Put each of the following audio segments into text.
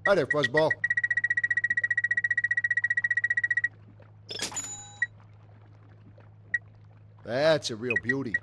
Hi there, Fuzzball. That's a real beauty.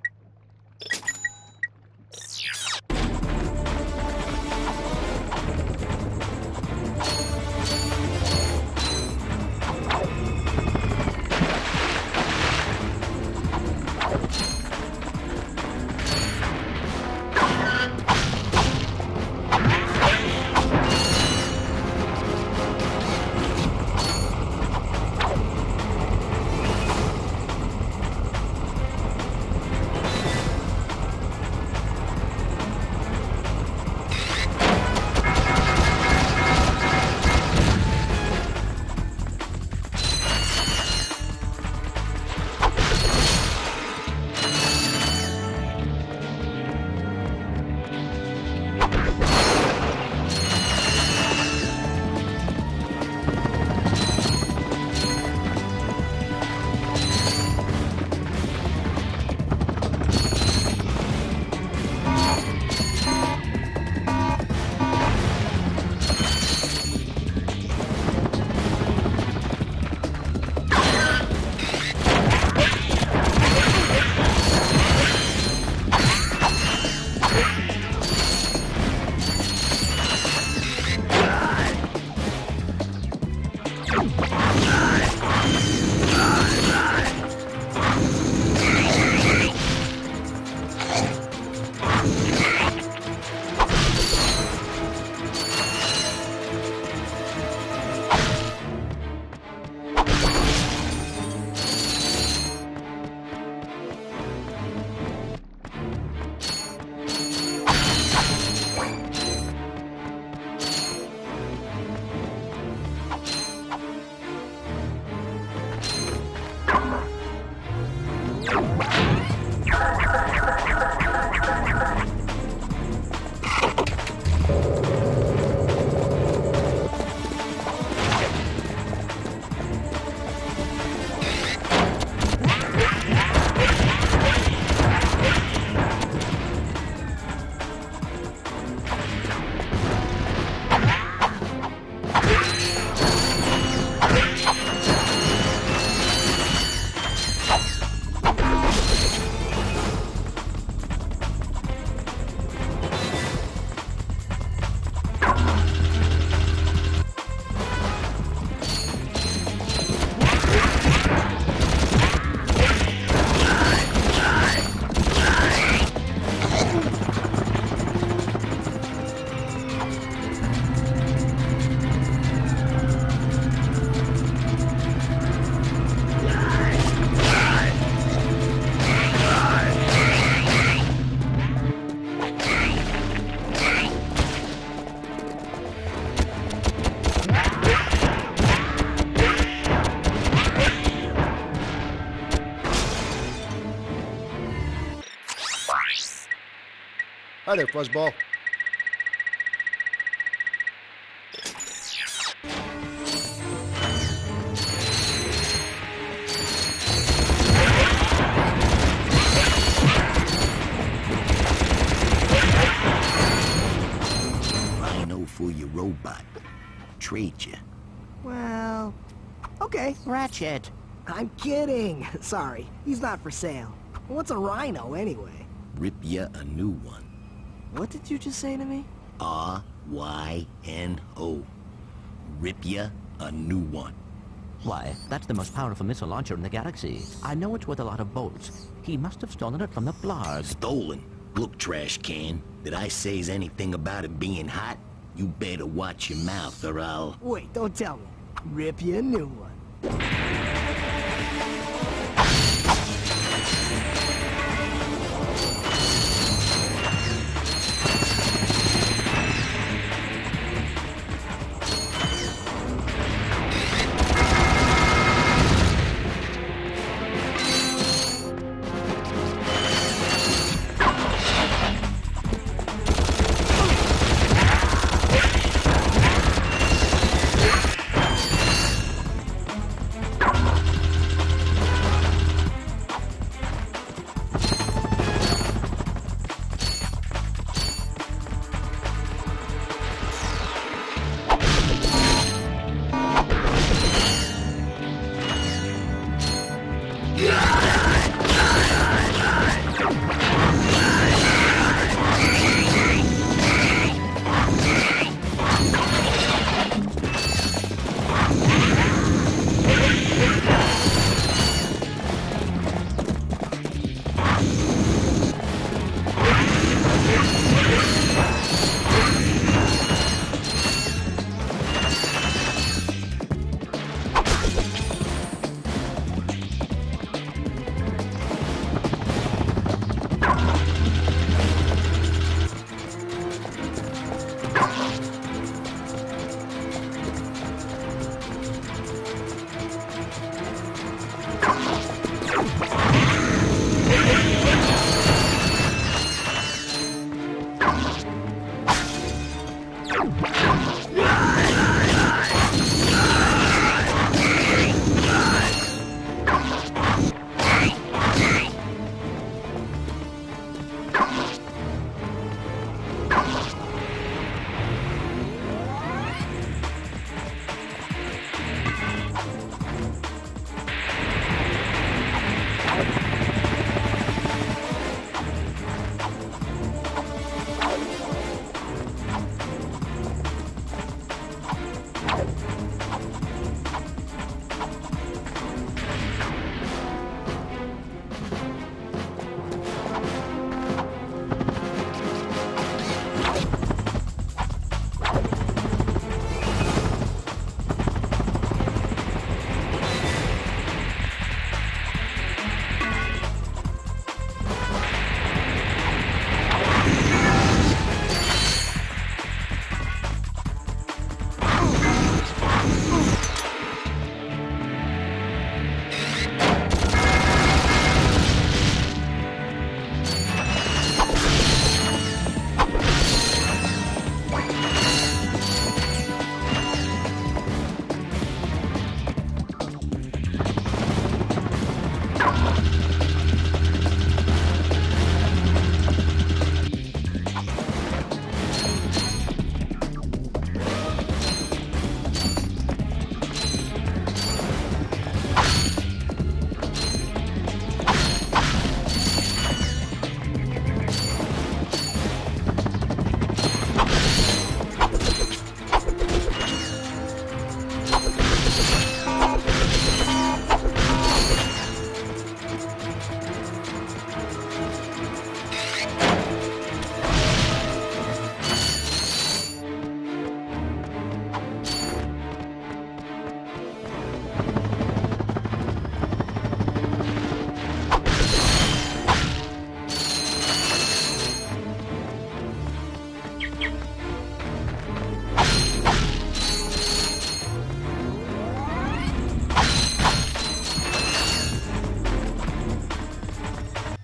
Hi there, Fuzzball. RYNO for your robot. Trade you. Well, okay. Ratchet. I'm kidding. Sorry, he's not for sale. What's a RYNO anyway? Rip ya a new one. What did you just say to me? RYNO. Rip ya a new one. Why, that's the most powerful missile launcher in the galaxy. I know it's worth a lot of bolts. He must have stolen it from the Blarg. Stolen? Look, trash can. Did I say anything about it being hot? You better watch your mouth or I'll... Wait, don't tell me. Rip you a new one.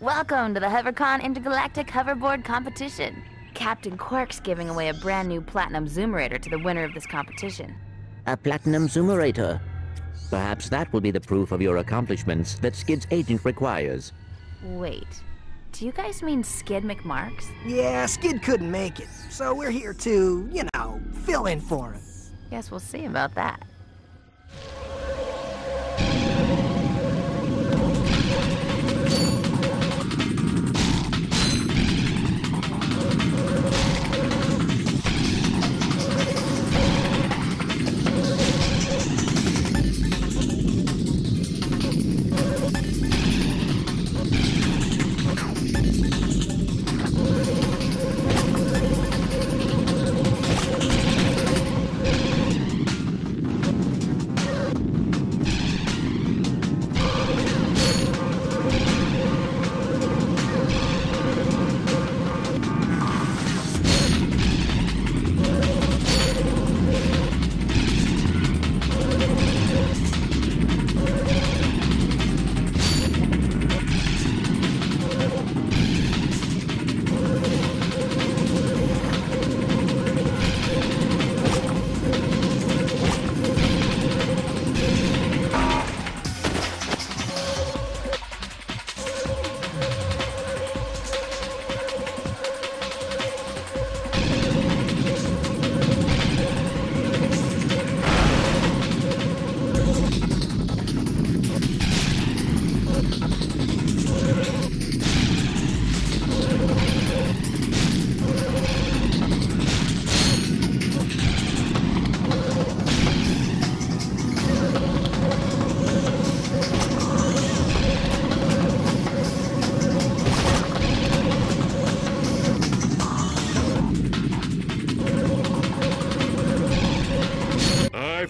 Welcome to the HoverCon Intergalactic Hoverboard Competition. Captain Qwark's giving away a brand new Platinum Zoomerator to the winner of this competition. A platinum zoomerator. Perhaps that will be the proof of your accomplishments that Skid's agent requires. Wait, do you guys mean Skid McMarks? Yeah, Skid couldn't make it, so we're here to, you know, fill in for him. Guess we'll see about that.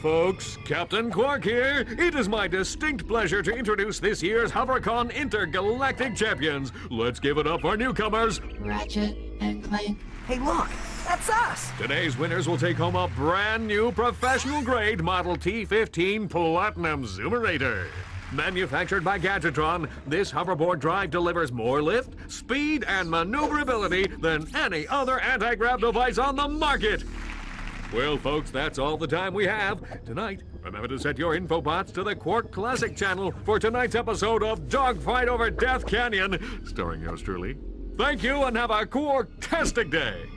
Folks, Captain Qwark here. It is my distinct pleasure to introduce this year's HoverCon Intergalactic Champions. Let's give it up for newcomers, Ratchet and Clank. Hey, look, that's us! Today's winners will take home a brand new professional-grade Model T15 Platinum Zoomerator. Manufactured by Gadgetron, this hoverboard drive delivers more lift, speed, and maneuverability than any other anti-grav device on the market. Well, folks, that's all the time we have. Tonight, remember to set your infobots to the Qwark Classic channel for tonight's episode of Dogfight Over Death Canyon, starring yours truly, Thank you and have a Qwark-tastic day.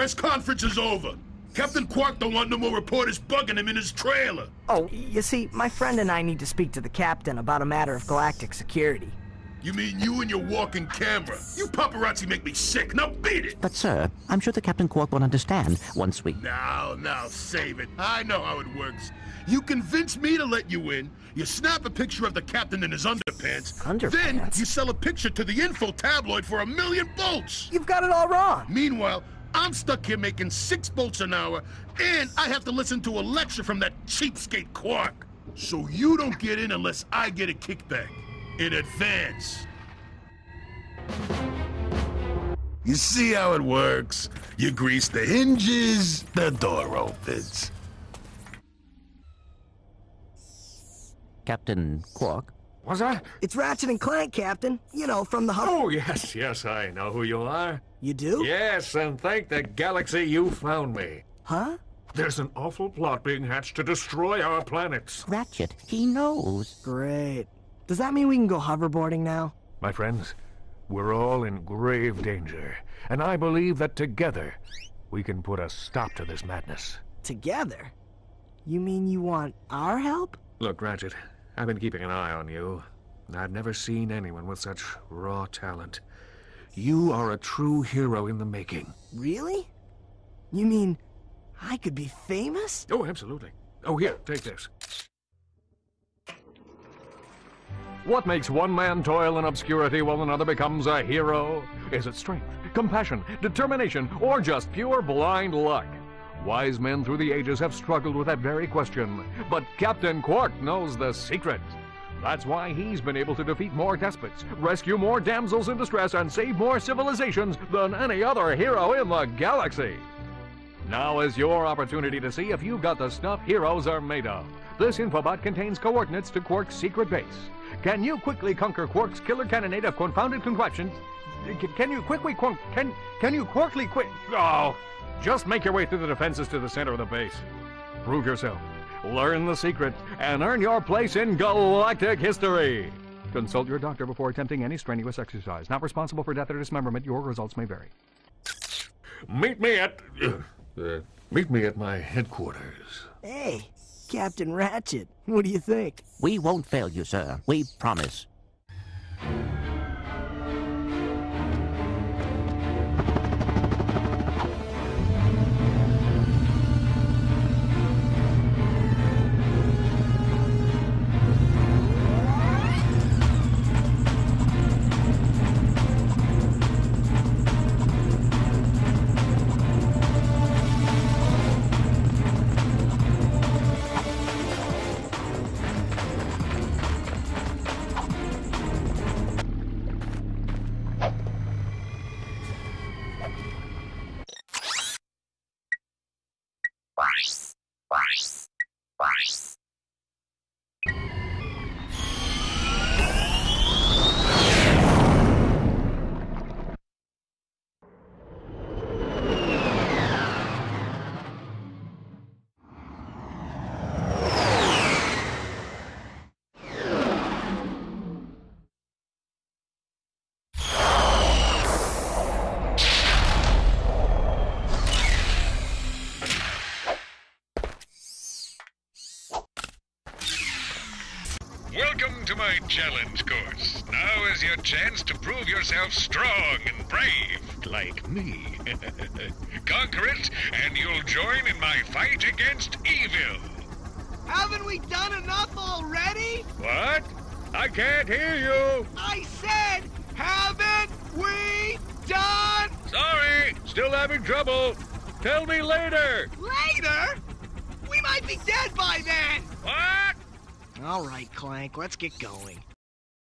press conference is over. Captain Qwark don't want no more reporters bugging him in his trailer. Oh, you see, my friend and I need to speak to the captain about a matter of galactic security. You mean you and your walking camera? You paparazzi make me sick. Now beat it! But, sir, I'm sure the Captain Qwark will understand once we... Now, save it. I know how it works. You convince me to let you in, you snap a picture of the captain in his underpants, then you sell a picture to the info tabloid for $1 million bolts! You've got it all wrong! Meanwhile, I'm stuck here making 6 bolts an hour, and I have to listen to a lecture from that cheapskate Qwark. So you don't get in unless I get a kickback. In advance. You see how it works? You grease the hinges, the door opens. Captain Qwark? What's that? It's Ratchet and Clank, Captain. You know, from the hub. Oh, yes, I know who you are. You do? Yes, and thank the galaxy you found me. Huh? There's an awful plot being hatched to destroy our planets. Ratchet, he knows. Great. Does that mean we can go hoverboarding now? My friends, we're all in grave danger, and I believe that together we can put a stop to this madness. Together? You mean you want our help? Look, Ratchet, I've been keeping an eye on you. I've never seen anyone with such raw talent. You are a true hero in the making. Really? You mean I could be famous? Oh, absolutely. Oh, here, take this. What makes one man toil in obscurity while another becomes a hero? Is it strength, compassion, determination, or just pure blind luck? Wise men through the ages have struggled with that very question, but Captain Qwark knows the secret. That's why he's been able to defeat more despots, rescue more damsels in distress, and save more civilizations than any other hero in the galaxy. Now is your opportunity to see if you've got the stuff heroes are made of. This infobot contains coordinates to Qwark's secret base. Can you quickly conquer Qwark's killer cannonade of confounded contraptions? Can you Qwarkly quick? Oh, just make your way through the defenses to the center of the base. Prove yourself, learn the secret, and earn your place in galactic history. Consult your doctor before attempting any strenuous exercise. Not responsible for death or dismemberment. Your results may vary. Meet me at my headquarters. Hey, Captain Ratchet, what do you think? We won't fail you, sir. We promise. Welcome to my challenge course. Now is your chance to prove yourself strong and brave, like me. Conquer it, and you'll join in my fight against evil. Haven't we done enough already? What? I can't hear you. I said, haven't we done? Sorry, still having trouble. Tell me later. Later? We might be dead by then. What? All right, Clank, let's get going.